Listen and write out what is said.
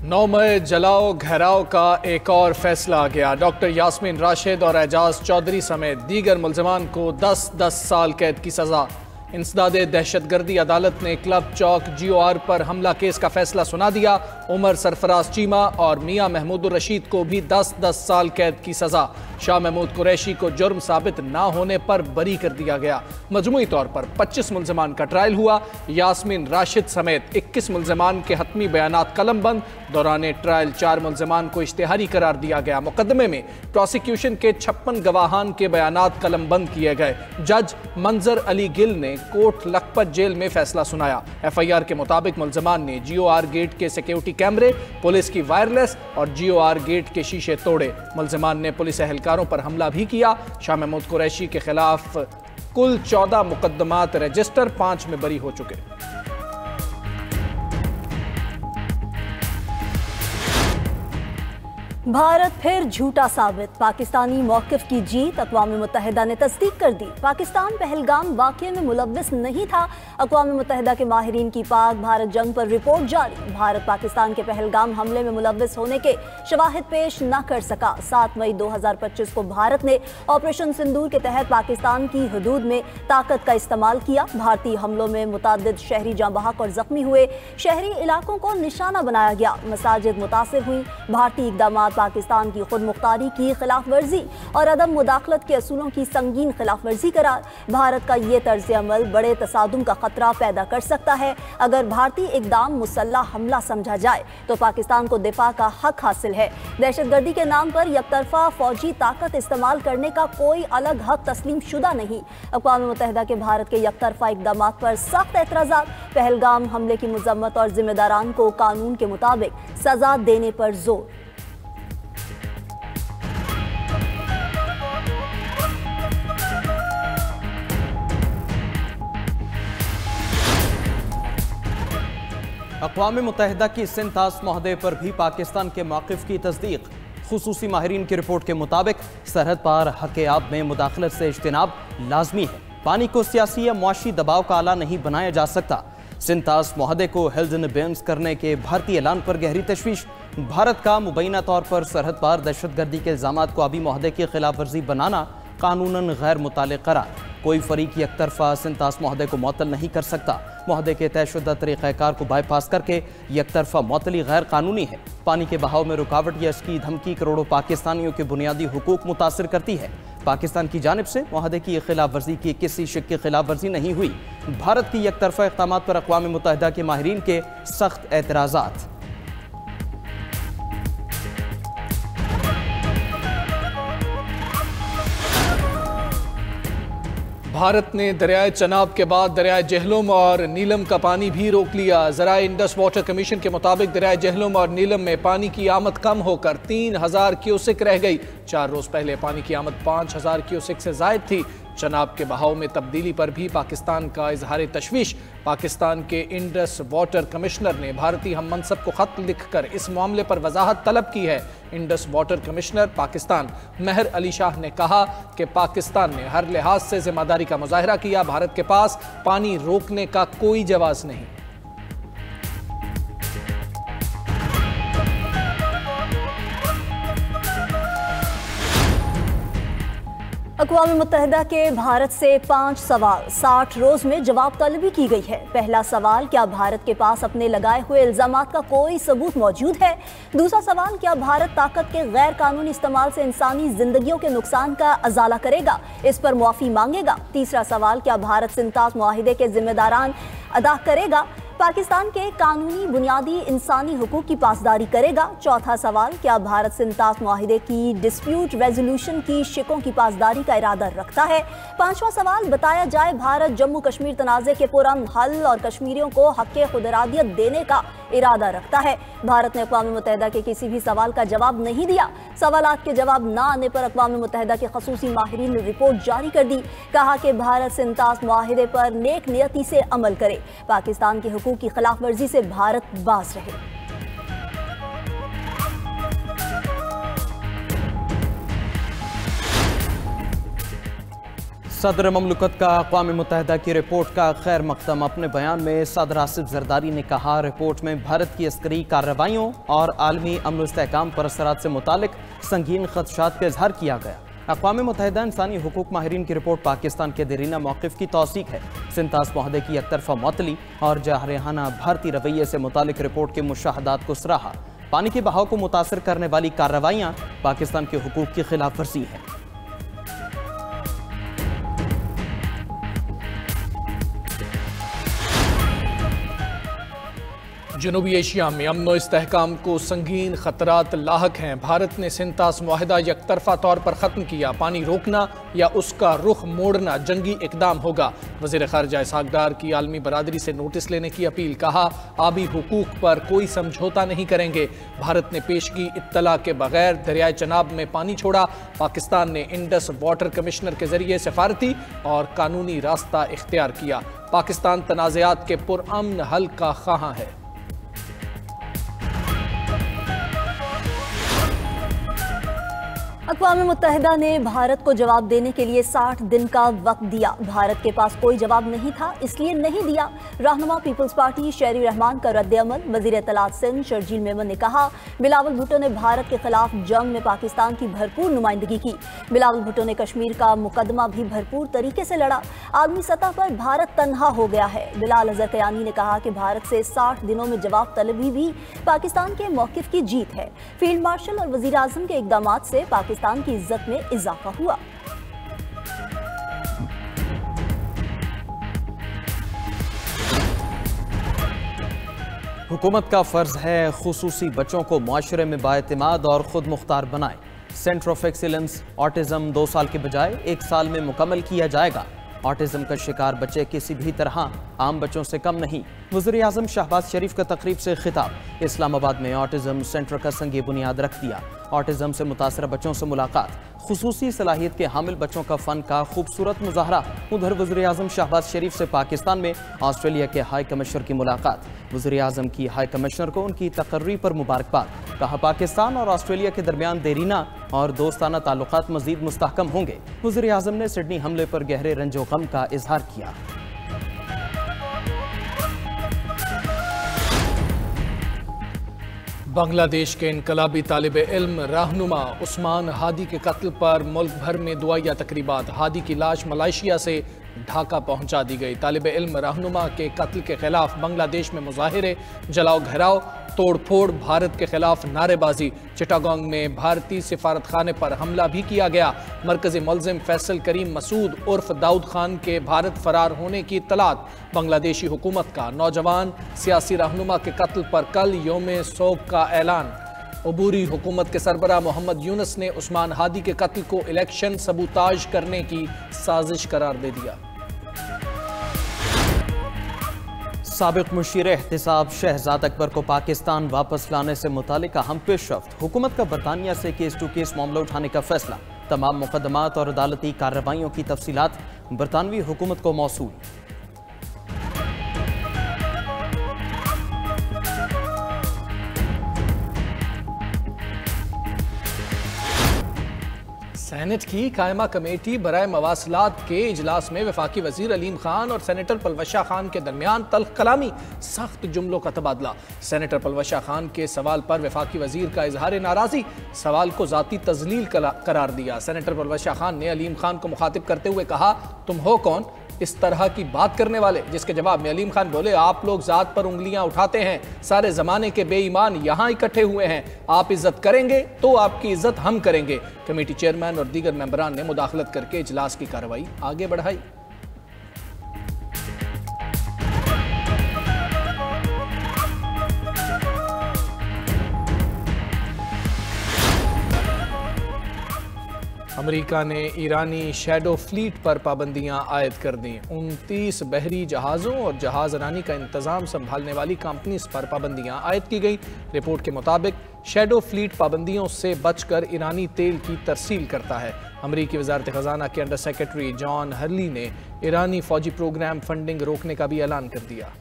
9 मई जलाओ घेराव का एक और फैसला आ गया। डॉक्टर यास्मीन राशिद और एजाज चौधरी समेत दीगर मुल्ज़िमान को 10-10 साल कैद की सजा। इंसदादे दहशतगर्दी अदालत ने क्लब चौक GOR पर हमला केस का फैसला सुना दिया। उमर सरफराज चीमा और मियां महमूदुर रशीद को भी 10-10 साल कैद की सजा। शाह महमूद कुरैशी को जुर्म साबित ना होने पर बरी कर दिया गया। मजमूई तौर पर 25 मुल्ज़िमान का ट्रायल हुआ। यास्मीन राशिद समेत 21 मुल्ज़िमान के हतमी बयानात कलमबंद। दौरान ट्रायल 4 मुल्ज़िमान को इश्तिहारी करार दिया गया। मुकदमे में प्रोसिक्यूशन के 56 गवाहान के बयानात कलमबंद किए गए। जज मंजर अली गिल ने कोट लखपत जेल में फैसला सुनाया। FIR के मुताबिक मुल्ज़िमान ने GOR गेट के सिक्योरिटी कैमरे, पुलिस की वायरलेस और GOR गेट के शीशे तोड़े। मुल्ज़िमान ने पुलिस एहलकारों पर हमला भी किया। शाह महमूद कुरैशी के खिलाफ कुल 14 मुकदमात रजिस्टर, 5 में बरी हो चुके। भारत फिर झूठा साबित, पाकिस्तानी मौक़िफ़ की जीत। अक़वाम मुत्तहिदा ने तस्दीक कर दी, पाकिस्तान पहलगाम वाक़ये में मुलव्विस नहीं था। अक़वाम मुत्तहिदा के माहिरीन की पाक भारत जंग पर रिपोर्ट जारी। भारत पाकिस्तान के पहलगाम हमले में मुलव्विस होने के शवाहिद पेश न कर सका। 7 मई 2025 को भारत ने ऑपरेशन सिंदूर के तहत पाकिस्तान की हदूद में ताकत का इस्तेमाल किया। भारतीय हमलों में मुतादिद शहरी जाँ बहक और जख्मी हुए। शहरी इलाकों को निशाना बनाया गया, मसाजिद मुतासिर हुई। भारतीय इक़दामात पाकिस्तान की खुद मुख्तारी की खिलाफ वर्जी और अदम मुदाखलत के असूलों की संगीन खिलाफ वर्जी करार। भारत का ये तर्ज अमल बड़े तसादुम का खतरा पैदा कर सकता है। अगर भारतीय इक़दाम मुसल्लह हमला समझा जाए तो पाकिस्तान को दिफा का हक हासिल है। दहशतगर्दी के नाम पर यकतरफा फौजी ताकत इस्तेमाल करने का कोई अलग हक तस्लीम शुदा नहीं। अक़वाम मुत्तहिदा के भारत के यकतरफा इक़दामात पर सख्त एतराज़ात। पहलगाम हमले की मज़म्मत और जिम्मेदारान को कानून के मुताबिक सजा देने पर जोर। अक़वाम मुत्तहिदा की सिंतास मुआहदे पर भी पाकिस्तान के मौक़िफ़ की तस्दीक। खुसूसी माहिरीन की रिपोर्ट के मुताबिक सरहद पार हक़-ए-आब में मुदाखलत से इज्तिनाब लाजमी है। पानी को सियासी या मुआशी दबाव का आला नहीं बनाया जा सकता। सिंतास मुआहदे को हेल्ड इन एबेंस करने के भारतीय ऐलान पर गहरी तशवीश। भारत का मुबैना तौर पर सरहद पार दहशतगर्दी के इल्ज़ामात को आबी मुआहदे की खिलाफ वर्जी बनाना कानूनन गैर मुतालिक करार। कोई फरीक यकतरफा सिंतास मुआहदे को मुअत्तल नहीं कर सकता। मुआहदे के तयशुदा तरीक़ाकार को बाईपास करके यकतरफा मुअत्तली गैर कानूनी है। पानी के बहाव में रुकावट या इसकी धमकी करोड़ों पाकिस्तानियों के बुनियादी हुकूक मुतासिर करती है। पाकिस्तान की जानिब से मुआहदे की खिलाफ वर्जी की किसी शिक की खिलाफ वर्जी नहीं हुई। भारत की यकतरफा इक़दामात पर अक़वाम मुत्तहिदा के माहिरीन के सख्त एतराज़ात। भारत ने दरियाए चनाब के बाद दरियाए जहलुम और नीलम का पानी भी रोक लिया। ज़राए इंडस वाटर कमीशन के मुताबिक दरियाए जहलुम और नीलम में पानी की आमद कम होकर 3000 क्यूसेक रह गई। 4 रोज़ पहले पानी की आमद 5000 क्यूसेक से ज़ायद थी। चनाब के बहाव में तब्दीली पर भी पाकिस्तान का इजहार तशवीश। पाकिस्तान के इंडस वाटर कमिश्नर ने भारतीय हम मनसब को ख़त लिखकर इस मामले पर वजाहत तलब की है। इंडस वाटर कमिश्नर पाकिस्तान महर अली शाह ने कहा कि पाकिस्तान ने हर लिहाज से जिम्मेदारी का मुजाहरा किया। भारत के पास पानी रोकने का कोई जवाब नहीं। अक़वाम मुत्तहिदा के भारत से 5 सवाल 60 रोज़ में जवाब तलबी की गई है। पहला सवाल, क्या भारत के पास अपने लगाए हुए इल्ज़ामात का कोई सबूत मौजूद है? दूसरा सवाल, क्या भारत ताकत के गैर कानूनी इस्तेमाल से इंसानी जिंदगियों के नुकसान का अजाला करेगा, इस पर मुआफ़ी मांगेगा? तीसरा सवाल, क्या भारत सिंतास मुआहिदे के जिम्मेदारान अदा करेगा, पाकिस्तान के कानूनी बुनियादी इंसानी हुकूक की पासदारी करेगा? चौथा सवाल, क्या भारत सिंतास मुआहिदे की डिस्प्यूट रेजोल्यूशन की शिकों की पासदारी का इरादा रखता है? पांचवा सवाल, बताया जाए भारत जम्मू कश्मीर तनाज़े के पुरअमन हल और कश्मीरियों को हक़ खुदरादियत देने का इरादा रखता है। भारत ने अक़वाम मुत्तहिदा के किसी भी सवाल का जवाब नहीं दिया। सवालात के जवाब न आने पर अक़वाम मुत्तहिदा के ख़ुसूसी माहिरीन ने रिपोर्ट जारी कर दी। कहा कि भारत सिंतास मुआहिदे पर नेक नियति से अमल करे, पाकिस्तान के हुकूक की खिलाफ वर्जी से भारत बाज रहे। सदर ममलकत का अक़वाम मुत्तहिदा की रिपोर्ट का खैर मकदम। अपने बयान में सदर आसिफ जरदारी ने कहा, रिपोर्ट में भारत की अस्करी कार्रवाइयों और आलमी अमन इस्तेहकाम पर असरात से मुतालिक संगीन खदशात का इजहार किया गया। अक़वाम मुत्तहिदा इंसानी हुकूक माहिरीन की रिपोर्ट पाकिस्तान के देरीना मौक़िफ़ की तौसीक़ है। सिंतास मुआहदे की एकतरफा मुअत्तली और जारहाना भारतीय रवैये से मुतालिक रिपोर्ट के मुशाहदात को सराहा। पानी के बहाव को मुतासर करने वाली कार्रवाइयाँ पाकिस्तान के हुकूक की खिलाफ वर्जी है। जनूबी एशिया में अमन इस्तेहकाम को संगीन खतरात लाहक हैं। भारत ने सिंतास मुआहदा यकतरफा तौर पर ख़त्म किया। पानी रोकना या उसका रुख मोड़ना जंगी इकदाम होगा। वज़ीर ख़ारिजा इसहाक़ डार की आलमी बरादरी से नोटिस लेने की अपील। कहा, आबी हुकूक पर कोई समझौता नहीं करेंगे। भारत ने पेशगी इत्तला के बगैर दरियाए चनाब में पानी छोड़ा। पाकिस्तान ने इंडस वाटर कमिश्नर के जरिए सफारती और कानूनी रास्ता इख्तियार किया। पाकिस्तान तनाज़ात के पुरअमन हल का ख़्वाहां है। अक़वाम मुत्तहिदा ने भारत को जवाब देने के लिए 60 दिन का वक्त दिया। भारत के पास कोई जवाब नहीं था, इसलिए नहीं दिया। रहनुमा पीपल्स पार्टी शेरी रहमान का रद्द-ए-अमल। वज़ीर इत्तलात सिंध शर्जील मेमन ने कहा, बिलावल भुट्टो ने भारत के खिलाफ जंग में पाकिस्तान की भरपूर नुमाइंदगी की। बिलावल भुट्टो ने कश्मीर का मुकदमा भी भरपूर तरीके से लड़ा। आलमी सतह पर भारत तन्हा हो गया है। बिलाल अज़हर कयानी ने कहा कि भारत से 60 दिनों में जवाब तलबी भी पाकिस्तान के मौक़िफ़ की जीत है। फील्ड मार्शल और वज़ीर आज़म के इक़दामात से पाकिस्तान की इज्जत में इजाफा हुआ। हुकूमत का फर्ज है खुसूसी बच्चों को मुआशरे में बाएतिमाद और खुद मुख्तार बनाए। सेंटर ऑफ एक्सीलेंस ऑटिज्म 2 साल के बजाय 1 साल में मुकम्मल किया जाएगा। ऑटिज्म का शिकार बच्चे किसी भी तरह आम बच्चों से कम नहीं। वज़ीर आज़म शहबाज शरीफ का तकरीब से खिताब। इस्लामाबाद में ऑटिज्म सेंटर का संग बुनियाद रख दिया। ऑटिज्म से मुतासर बच्चों से मुलाकात। खुसूसी सलाहियत के हामिल बच्चों का फ़न का खूबसूरत मुजाहरा। उधर वज़ीर आज़म शहबाज शरीफ से पाकिस्तान में ऑस्ट्रेलिया के हाई कमिश्नर की मुलाकात। वज़ीर आज़म की हाई कमिश्नर को उनकी तकर्री पर मुबारकबाद। कहा, पाकिस्तान और ऑस्ट्रेलिया के दरमियान देरीना और दोस्ताना ताल्लुकात मज़ीद मुस्तहकम होंगे। वज़ीर आज़म ने सिडनी हमले पर गहरे रंजो गम का इजहार किया। बांग्लादेश के इनकलाबी तालिब इल्म रहनुमा उस्मान हादी के कत्ल पर मुल्क भर में दुआया तकरीबात। हादी की लाश मलेशिया से ढाका पहुंचा दी गई। तालिब इल्म रहनुमा के कत्ल के खिलाफ बांग्लादेश में मुजाहिरे, जलाओ घराव, तोड़फोड़, भारत के खिलाफ नारेबाजी। चिटागोंग में भारतीय सिफारत खाने पर हमला भी किया गया। मरकजी मुल्जिम फैसल करीम मसूद उर्फ दाऊद खान के भारत फरार होने की इत्तलात। बांग्लादेशी हुकूमत का नौजवान सियासी रहनुमा के कत्ल पर कल यौम सोग का ऐलान। अबूरी हुकूमत के सरबराह मोहम्मद यूनुस ने उस्मान हादी के कत्ल को इलेक्शन सबूताज करने की साजिश करार दे दिया। साबिक मुशीर एहतिसाब शहजाद अकबर को पाकिस्तान वापस लाने से मुतालिक अहम पेशरफ्त। हुकूमत का बरतानिया से केस टू केस मामला उठाने का फैसला। तमाम मुकदमात और अदालती कार्रवाइयों की तफसीलात बरतानवी हुकूमत को मौसूल। सेनेट की कायमा कमेटी बराए मवासलात के इजलास में वफाकी वजीर अलीम खान और सेनेटर पलवशा खान के दरमियान तल्ख कलामी, सख्त जुमलों का तबादला। सेनेटर पलवशा खान के सवाल पर वफाकी वजीर का इजहार नाराजी, सवाल को जाती तजलील करार दिया। सेनेटर पलवशा खान ने अलीम खान को मुखातिब करते हुए कहा, तुम हो कौन इस तरह की बात करने वाले? जिसके जवाब में अलीम खान बोले, आप लोग जात पर उंगलियां उठाते हैं, सारे जमाने के बेईमान यहां इकट्ठे हुए हैं, आप इज्जत करेंगे तो आपकी इज्जत हम करेंगे। कमेटी चेयरमैन और दीगर मेंबरान ने मुदाखलत करके इजलास की कार्रवाई आगे बढ़ाई। अमेरिका ने ईरानी शैडो फ्लीट पर पाबंदियां आयद कर दी। 29 बहरी जहाज़ों और जहाज़ रानी का इंतज़ाम संभालने वाली कंपनीज पर पाबंदियां आयद की गई। रिपोर्ट के मुताबिक शैडो फ्लीट पाबंदियों से बचकर ईरानी तेल की तरसील करता है। अमरीकी वज़ारत ख़ज़ाना के अंडर सेक्रेटरी जॉन हर्ली ने ईरानी फ़ौजी प्रोग्राम फंडिंग रोकने का भी ऐलान कर दिया।